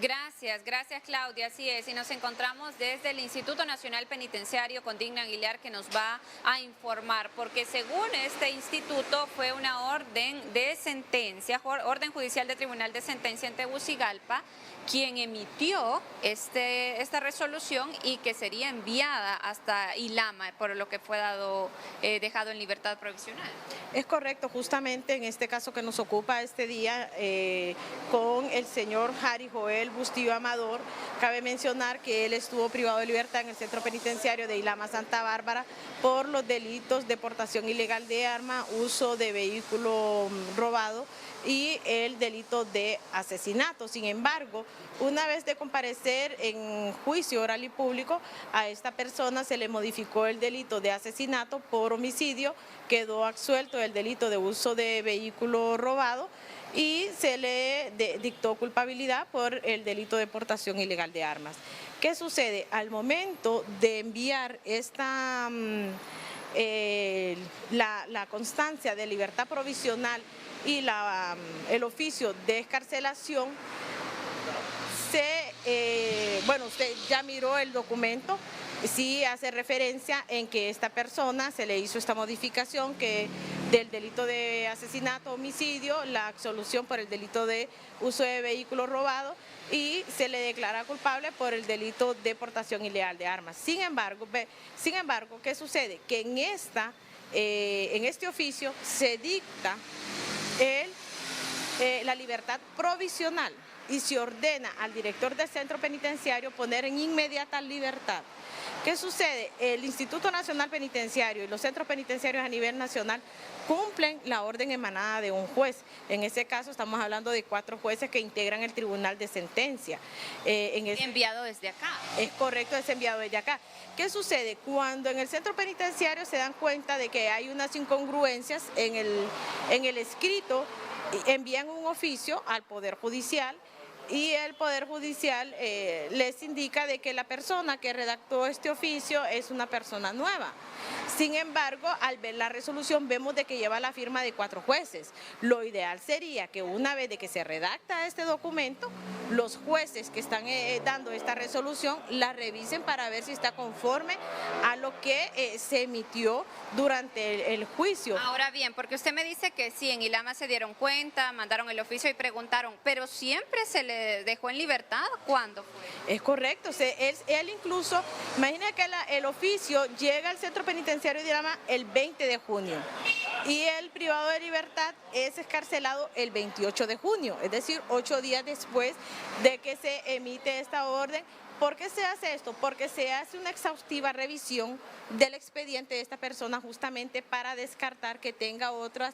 Gracias Claudia, así es, y nos encontramos desde el Instituto Nacional Penitenciario con Digna Aguilar que nos va a informar, porque según este instituto fue una orden de sentencia, orden judicial de Tribunal de Sentencia en Tegucigalpa, quien emitió esta resolución y que sería enviada hasta Ilama, por lo que fue dejado en libertad provisional. Es correcto, justamente en este caso que nos ocupa este día con el señor Jari Joel Bustillo Amador, cabe mencionar que él estuvo privado de libertad en el centro penitenciario de Ilama Santa Bárbara por los delitos de portación ilegal de arma, uso de vehículo robado y el delito de asesinato. Sin embargo, una vez de comparecer en juicio oral y público, a esta persona se le modificó el delito de asesinato por homicidio, quedó absuelto del delito de uso de vehículo robado y se le dictó culpabilidad por el delito de portación ilegal de armas. ¿Qué sucede? Al momento de enviar la constancia de libertad provisional y el oficio de excarcelación, bueno, usted ya miró el documento, sí hace referencia en que esta persona se le hizo esta modificación que del delito de asesinato, homicidio, la absolución por el delito de uso de vehículo robado y se le declara culpable por el delito de portación ilegal de armas. Sin embargo, ¿qué sucede? Que en este oficio se dicta la libertad provisional y se ordena al director del centro penitenciario poner en inmediata libertad. ¿Qué sucede? El Instituto Nacional Penitenciario y los centros penitenciarios a nivel nacional cumplen la orden emanada de un juez. En este caso estamos hablando de 4 jueces que integran el Tribunal de Sentencia. Enviado desde acá. Es correcto, es enviado desde acá. ¿Qué sucede? Cuando en el centro penitenciario se dan cuenta de que hay unas incongruencias en el escrito, envían un oficio al Poder Judicial y el Poder Judicial les indica de que la persona que redactó este oficio es una persona nueva. Sin embargo, al ver la resolución vemos de que lleva la firma de 4 jueces. Lo ideal sería que una vez de que se redacta este documento, los jueces que están dando esta resolución la revisen para ver si está conforme a lo que se emitió durante el juicio. Ahora bien, porque usted me dice que sí, en Ilama se dieron cuenta, mandaron el oficio y preguntaron, pero siempre se le dejó en libertad, ¿cuándo fue? Es correcto, él incluso, imagina que el oficio llega al centro penitenciario de Ilama el 20 de junio y el privado de libertad es excarcelado el 28 de junio, es decir, 8 días después de que se emite esta orden. ¿Por qué se hace esto? Porque se hace una exhaustiva revisión del expediente de esta persona justamente para descartar que tenga otras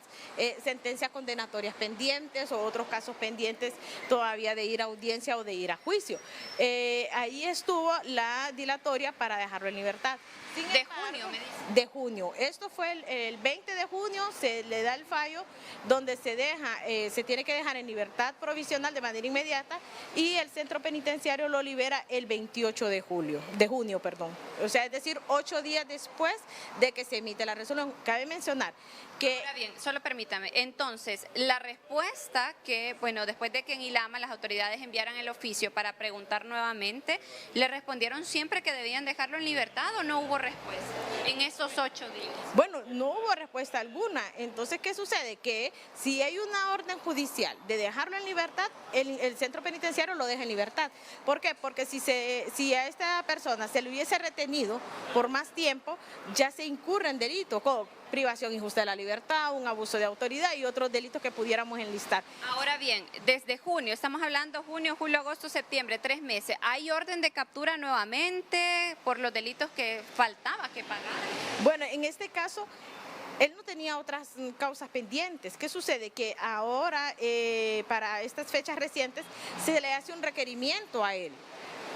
sentencias condenatorias pendientes o otros casos pendientes todavía de ir a audiencia o de ir a juicio. Ahí estuvo la dilatoria para dejarlo en libertad. De junio, me dice. De junio. Esto fue el 20 de junio, se le da el fallo donde se tiene que dejar en libertad provisional de manera inmediata y el centro penitenciario lo libera el 28 de junio. O sea, es decir, 8 días después de que se emite la resolución. Cabe mencionar que... Ahora bien, solo permítame, entonces, la respuesta que, bueno, después de que en Ilama las autoridades enviaran el oficio para preguntar nuevamente, ¿le respondieron siempre que debían dejarlo en libertad o no hubo respuesta en esos 8 días? Bueno, no hubo respuesta alguna. Entonces, ¿qué sucede? Que si hay una orden judicial de dejarlo en libertad, el centro penitenciario lo deja en libertad. ¿Por qué? Porque si a esta persona se le hubiese retenido por más tiempo, ya se incurre en delito, como privación injusta de la libertad, un abuso de autoridad y otros delitos que pudiéramos enlistar. Ahora bien, desde junio, estamos hablando junio, julio, agosto, septiembre, 3 meses, ¿hay orden de captura nuevamente por los delitos que faltaba que pagar? Bueno, en este caso, él no tenía otras causas pendientes. ¿Qué sucede? Que ahora, para estas fechas recientes, se le hace un requerimiento a él.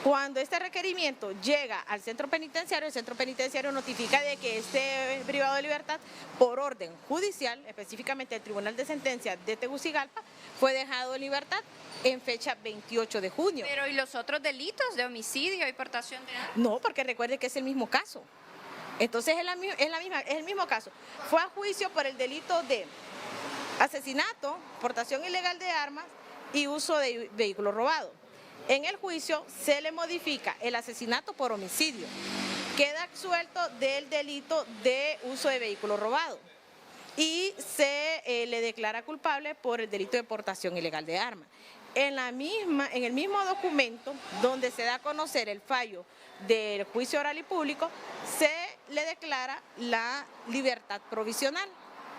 Cuando este requerimiento llega al centro penitenciario, el centro penitenciario notifica de que esté privado de libertad por orden judicial, específicamente el Tribunal de Sentencia de Tegucigalpa, fue dejado en libertad en fecha 28 de junio. Pero ¿y los otros delitos de homicidio y portación de armas? No, porque recuerde que es el mismo caso. Entonces es el mismo caso. Fue a juicio por el delito de asesinato, portación ilegal de armas y uso de vehículo robado. En el juicio se le modifica el asesinato por homicidio. Queda absuelto del delito de uso de vehículo robado y se le declara culpable por el delito de portación ilegal de armas. En el mismo documento donde se da a conocer el fallo del juicio oral y público, se le declara la libertad provisional.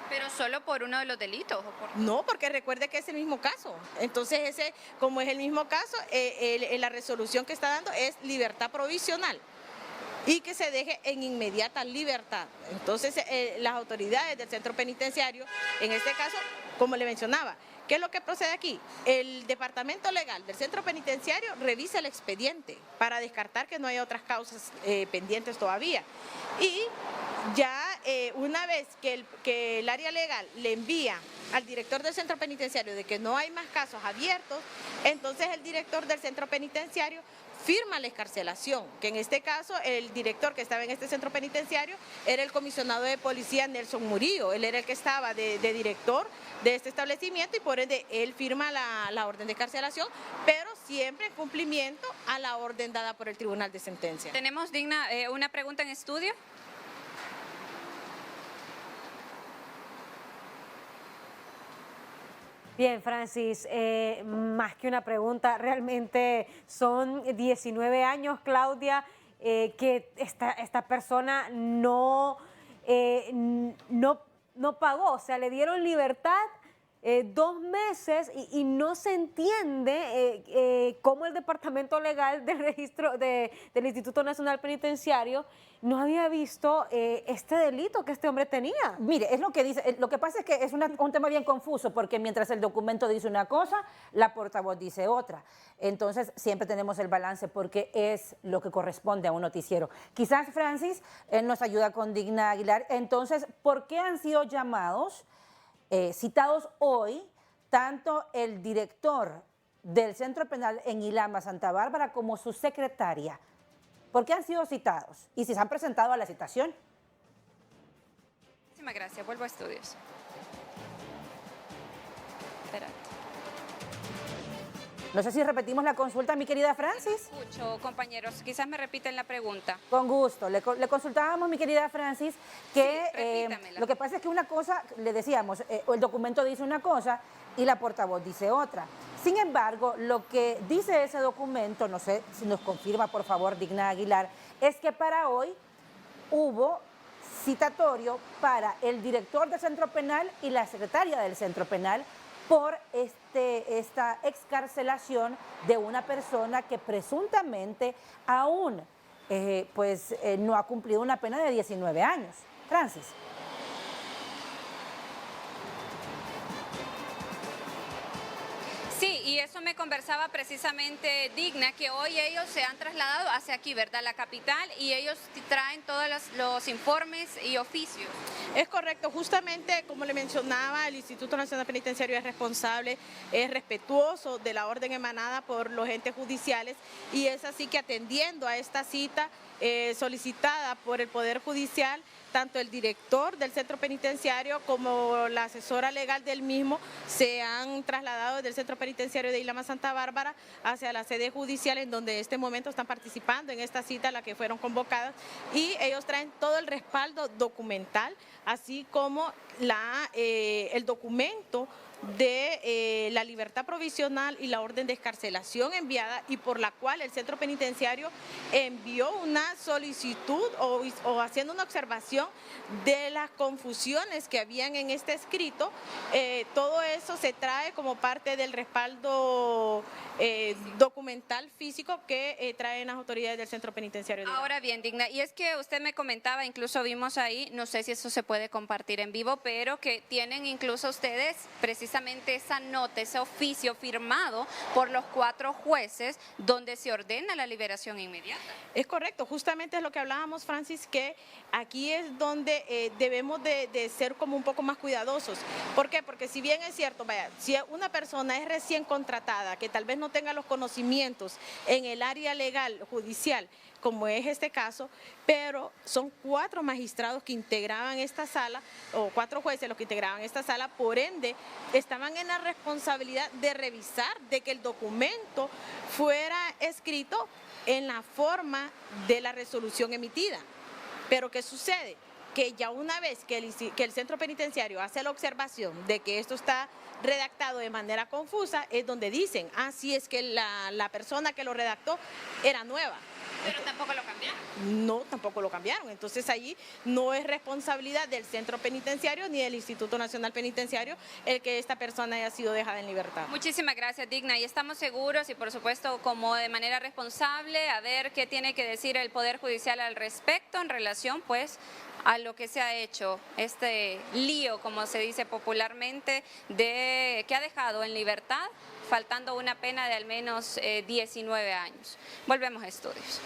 Pero solo por uno de los delitos. ¿O por... No, porque recuerde que es el mismo caso. Entonces, como es el mismo caso, la resolución que está dando es libertad provisional y que se deje en inmediata libertad. Entonces, las autoridades del centro penitenciario, en este caso, como le mencionaba, ¿qué es lo que procede aquí? El departamento legal del centro penitenciario revisa el expediente para descartar que no haya otras causas pendientes todavía. Y ya una vez que el área legal le envía al director del centro penitenciario de que no hay más casos abiertos, entonces el director del centro penitenciario firma la excarcelación, que en este caso el director que estaba en este centro penitenciario era el comisionado de policía Nelson Murillo. Él era el que estaba de director de este establecimiento y por ende él firma la orden de excarcelación, pero siempre en cumplimiento a la orden dada por el Tribunal de Sentencia. ¿Tenemos, Digna, una pregunta en estudio? Bien, Francis, más que una pregunta, realmente son 19 años, Claudia, que esta persona no pagó, o sea, le dieron libertad 2 meses y no se entiende cómo el Departamento Legal del Registro del Instituto Nacional Penitenciario no había visto este delito que este hombre tenía. Mire, es lo que dice, lo que pasa es que es un tema bien confuso, porque mientras el documento dice una cosa, la portavoz dice otra. Entonces, siempre tenemos el balance porque es lo que corresponde a un noticiero. Quizás, Francis, él nos ayuda con Digna Aguilar. Entonces, ¿por qué han sido llamados, citados hoy, tanto el director del Centro Penal en Ilama, Santa Bárbara, como su secretaria? ¿Por qué han sido citados? Y si se han presentado a la citación. Muchísimas gracias. Vuelvo a estudios. Espérate. No sé si repetimos la consulta, mi querida Francis. Escucho, compañeros. Quizás me repiten la pregunta. Con gusto. Le consultábamos, mi querida Francis, que sí, repítamela. lo que pasa es que una cosa, le decíamos, el documento dice una cosa y la portavoz dice otra. Sin embargo, lo que dice ese documento, no sé si nos confirma, por favor, Digna Aguilar, es que para hoy hubo citatorio para el director del Centro Penal y la secretaria del Centro Penal por esta excarcelación de una persona que presuntamente aún no ha cumplido una pena de 19 años. Francis. Sí, y eso me conversaba precisamente Digna, que hoy ellos se han trasladado hacia aquí, ¿verdad? La capital, y ellos traen todos los informes y oficios. Es correcto, justamente como le mencionaba, el Instituto Nacional Penitenciario es responsable, es respetuoso de la orden emanada por los entes judiciales y es así que atendiendo a esta cita solicitada por el Poder Judicial, tanto el director del centro penitenciario como la asesora legal del mismo se han trasladado del centro penitenciario de Ilama Santa Bárbara hacia la sede judicial en donde en este momento están participando en esta cita a la que fueron convocadas y ellos traen todo el respaldo documental, así como el documento de la libertad provisional y la orden de excarcelación enviada y por la cual el centro penitenciario envió una solicitud o haciendo una observación de las confusiones que habían en este escrito. Todo eso se trae como parte del respaldo documental físico que traen las autoridades del centro penitenciario. Ahora bien, Digna, y es que usted me comentaba, incluso vimos ahí, no sé si eso se puede compartir en vivo, pero que tienen incluso ustedes precisamente esa nota, ese oficio firmado por los 4 jueces donde se ordena la liberación inmediata. Es correcto, justamente es lo que hablábamos, Francis, que aquí es donde debemos de ser como un poco más cuidadosos. ¿Por qué? Porque si bien es cierto, vaya, si una persona es recién contratada, que tal vez no tenga los conocimientos en el área legal, judicial, como es este caso, pero son 4 magistrados que integraban esta sala, o 4 jueces los que integraban esta sala, por ende, estaban en la responsabilidad de revisar de que el documento fuera escrito en la forma de la resolución emitida. Pero ¿qué sucede? Que ya una vez que el centro penitenciario hace la observación de que esto está redactado de manera confusa, es donde dicen, sí, es que la persona que lo redactó era nueva. Pero tampoco lo cambiaron. No, tampoco lo cambiaron. Entonces allí no es responsabilidad del centro penitenciario ni del Instituto Nacional Penitenciario el que esta persona haya sido dejada en libertad. Muchísimas gracias, Digna. Y estamos seguros y por supuesto como de manera responsable a ver qué tiene que decir el Poder Judicial al respecto en relación pues a lo que se ha hecho, este lío, como se dice popularmente, que ha dejado en libertad, faltando una pena de al menos 19 años. Volvemos a estudios.